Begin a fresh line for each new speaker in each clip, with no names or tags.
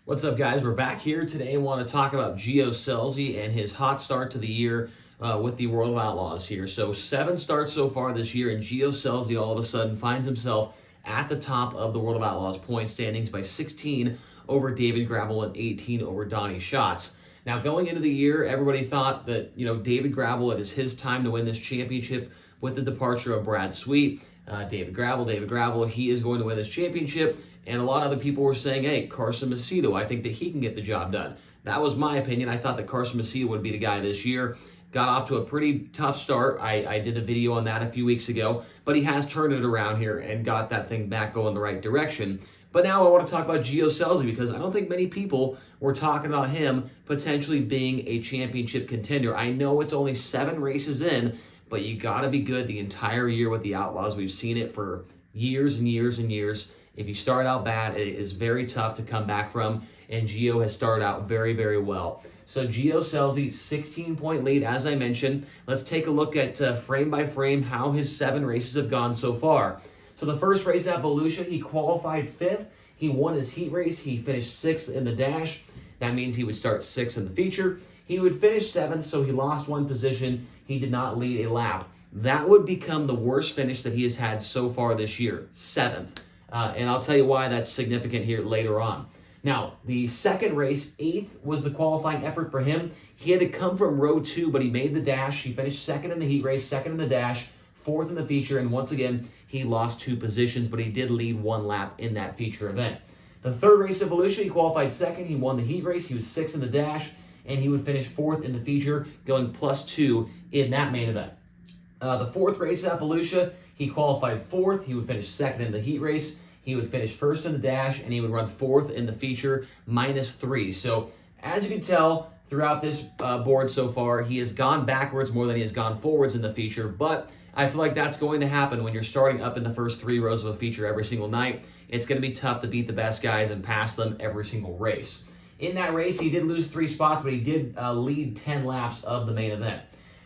What's up, guys? We're back here today. I want to talk about Gio Scelzi and his hot start to the year with the World of Outlaws here. So 7 starts so far this year, and Gio Scelzi all of a sudden finds himself at the top of the World of Outlaws point standings by 16 over David Gravel and 18 over Donnie Schatz. Now, going into the year, everybody thought that, David Gravel, it is his time to win this championship with the departure of Brad Sweet. David Gravel, he is going to win this championship. And a lot of other people were saying, hey, Carson Macedo, I think that he can get the job done. That was my opinion. I thought that Carson Macedo would be the guy this year. Got off to a pretty tough start. I did a video on that a few weeks ago, but he has turned it around here and got that thing back going the right direction. But now I want to talk about Gio Scelzi because I don't think many people were talking about him potentially being a championship contender. I know it's only 7 races in, but you got to be good the entire year with the Outlaws. We've seen it for years and years and years. If you start out bad, it is very tough to come back from, and Gio has started out very, very well. So Gio Scelzi, 16-point lead, as I mentioned. Let's take a look at frame by frame how his 7 races have gone so far. So the first race at Volusia, he qualified 5th. He won his heat race. He finished 6th in the dash. That means he would start 6th in the feature. He would finish 7th, so he lost 1 position. He did not lead a lap. That would become the worst finish that he has had so far this year, 7th. And I'll tell you why that's significant here later on. Now, the second race, 8th, was the qualifying effort for him. He had to come from row 2, but he made the dash. He finished 2nd in the heat race, 2nd in the dash, 4th in the feature, and once again, he lost 2 positions, but he did lead 1 lap in that feature event. The third race of Volusia, he qualified 2nd. He won the heat race. He was 6th in the dash, and he would finish 4th in the feature, going +2 in that main event. The 4th race at Volusia, he qualified 4th. He would finish 2nd in the heat race. He would finish 1st in the dash, and he would run 4th in the feature, -3. So as you can tell throughout this board so far, he has gone backwards more than he has gone forwards in the feature, but I feel like that's going to happen when you're starting up in the first 3 rows of a feature every single night. It's going to be tough to beat the best guys and pass them every single race. In that race, he did lose 3 spots, but he did lead 10 laps of the main event.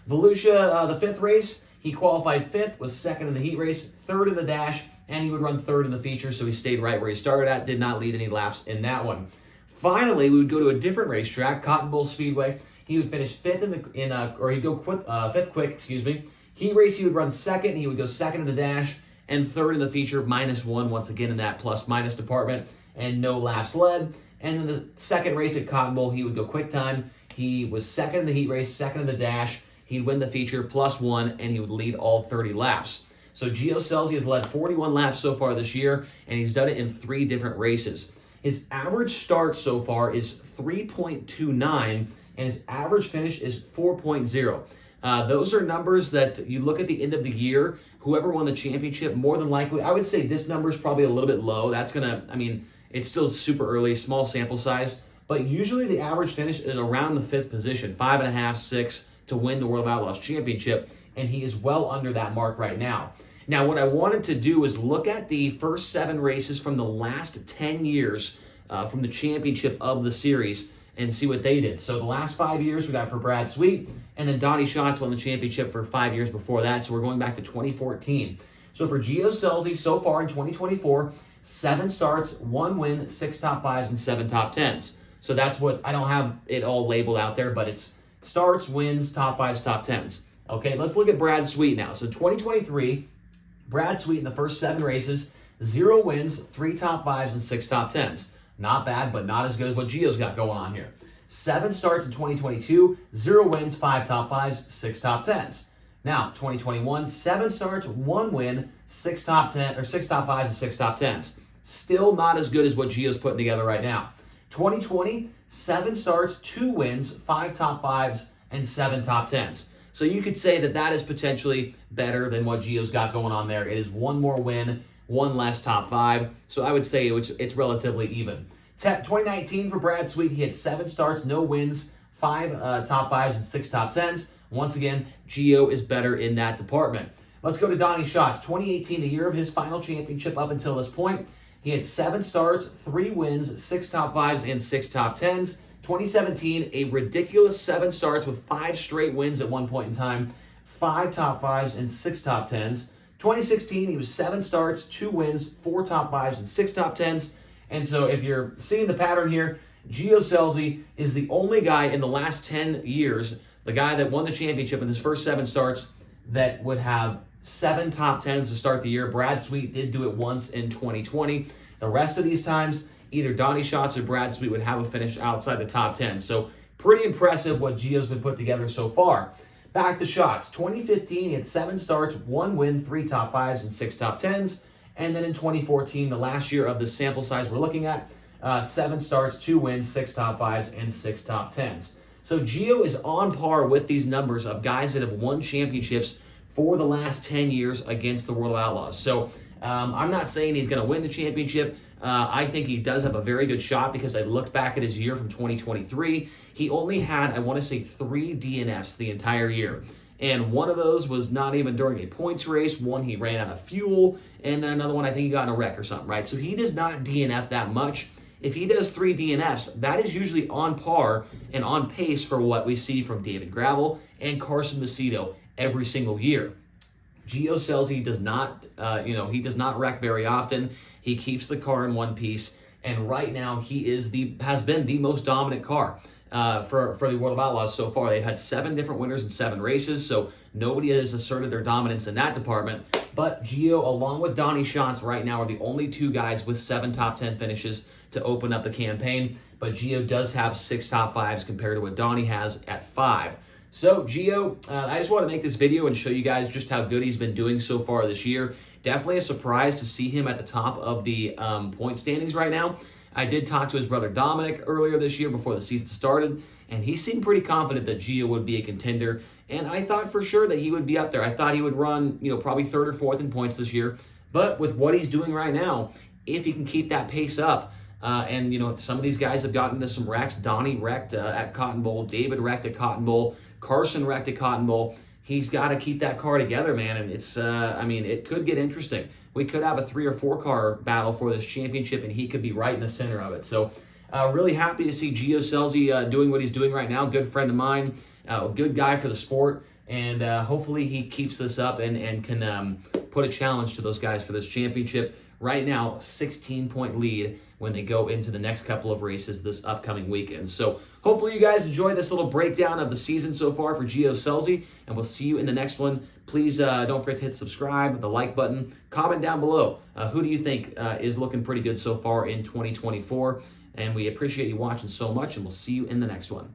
Volusia, the 5th race, he qualified 5th, was 2nd in the heat race, 3rd in the dash, and he would run 3rd in the feature, so he stayed right where he started at, did not lead any laps in that one. Finally, we would go to a different racetrack, Cotton Bowl Speedway. He would finish 5th he'd go 5th quick, excuse me. Heat race, he would run 2nd, he would go 2nd in the dash, and 3rd in the feature, -1, once again in that plus-minus department, and no laps led. And then the second race at Cotton Bowl, he would go quick time. He was 2nd in the heat race, 2nd in the dash. He'd win the feature, +1, and he would lead all 30 laps. So Gio Scelzi has led 41 laps so far this year, and he's done it in 3 different races. His average start so far is 3.29, and his average finish is 4.0. Those are numbers that you look at the end of the year, whoever won the championship, more than likely, I would say this number is probably a little bit low. It's still super early, small sample size, but usually the average finish is around the 5th position, 5.5, 6 to win the World of Outlaws championship, and he is well under that mark right now. Now, what I wanted to do is look at the first 7 races from the last 10 years from the championship of the series and see what they did. So the last 5 years we got for Brad Sweet, and then Donnie Schatz won the championship for 5 years before that, so we're going back to 2014. So for Gio Scelzi, so far in 2024, 7 starts, 1 win, 6 top 5s, and 7 top 10s. So that's what, I don't have it all labeled out there, but it's starts, wins, top 5s, top 10s. Okay, let's look at Brad Sweet now. So 2023, Brad Sweet in the first 7 races, 0 wins, 3 top 5s, and 6 top 10s. Not bad, but not as good as what Gio's got going on here. 7 starts in 2022, 0 wins, 5 top 5s, 6 top 10s. Now, 2021, 7 starts, 1 win, 6 top 5s, and 6 top 10s. Still not as good as what Gio's putting together right now. 2020, 7 starts, 2 wins, 5 top 5s, and 7 top 10s. So you could say that that is potentially better than what Gio's got going on there. It is 1 more win, 1 less top 5. So I would say it's relatively even. 2019 for Brad Sweet, he had 7 starts, no wins, 5 top 5s, and 6 top 10s. Once again, Gio is better in that department. Let's go to Donnie Schatz. 2018, the year of his final championship up until this point. He had 7 starts, 3 wins, 6 top 5s, and 6 top 10s. 2017, a ridiculous 7 starts with 5 straight wins at one point in time, 5 top 5s, and 6 top 10s. 2016, he was 7 starts, 2 wins, 4 top 5s, and 6 top 10s. And so if you're seeing the pattern here, Gio Scelzi is the only guy in the last 10 years, the guy that won the championship in his first 7 starts, that would have 7 top 10s to start the year. Brad Sweet did do it once in 2020. The rest of these times, either Donnie Schatz or Brad Sweet would have a finish outside the top 10. So pretty impressive what Gio's been put together so far. Back to Schatz. 2015, he had 7 starts, 1 win, 3 top 5s, and 6 top 10s. And then in 2014, the last year of the sample size we're looking at, 7 starts, 2 wins, 6 top 5s, and 6 top 10s. So Gio is on par with these numbers of guys that have won championships for the last 10 years against the World of Outlaws. So I'm not saying he's going to win the championship. I think he does have a very good shot because I looked back at his year from 2023. He only had, I want to say, 3 DNFs the entire year. And one of those was not even during a points race. One, he ran out of fuel. And then another one, I think he got in a wreck or something, right? So he does not DNF that much. If he does 3 DNFs, that is usually on par and on pace for what we see from David Gravel and Carson Macedo every single year. Gio Scelzi does not, he does not wreck very often. He keeps the car in one piece, and right now he has been the most dominant car for the World of Outlaws so far. They've had 7 different winners in 7 races, so nobody has asserted their dominance in that department. But Gio, along with Donnie Schatz, right now are the only 2 guys with 7 top 10 finishes to open up the campaign. But Gio does have 6 top 5s compared to what Donnie has at 5. So Gio, I just want to make this video and show you guys just how good he's been doing so far this year. Definitely a surprise to see him at the top of the point standings right now. I did talk to his brother Dominic earlier this year before the season started, and he seemed pretty confident that Gio would be a contender. And I thought for sure that he would be up there. I thought he would run, probably 3rd or 4th in points this year. But with what he's doing right now, if he can keep that pace up, and some of these guys have gotten into some wrecks. Donnie wrecked at Cotton Bowl. David wrecked at Cotton Bowl. Carson wrecked at Cotton Bowl. He's got to keep that car together, man. And it's, it could get interesting. We could have a 3 or 4 car battle for this championship, and he could be right in the center of it. So really happy to see Gio Scelzi doing what he's doing right now. Good friend of mine, a good guy for the sport. And hopefully he keeps this up and can put a challenge to those guys for this championship. Right now, 16-point lead when they go into the next couple of races this upcoming weekend. So hopefully you guys enjoyed this little breakdown of the season so far for Gio Scelzi, and we'll see you in the next one. Please don't forget to hit subscribe, the like button, comment down below. Who do you think is looking pretty good so far in 2024? And we appreciate you watching so much, and we'll see you in the next one.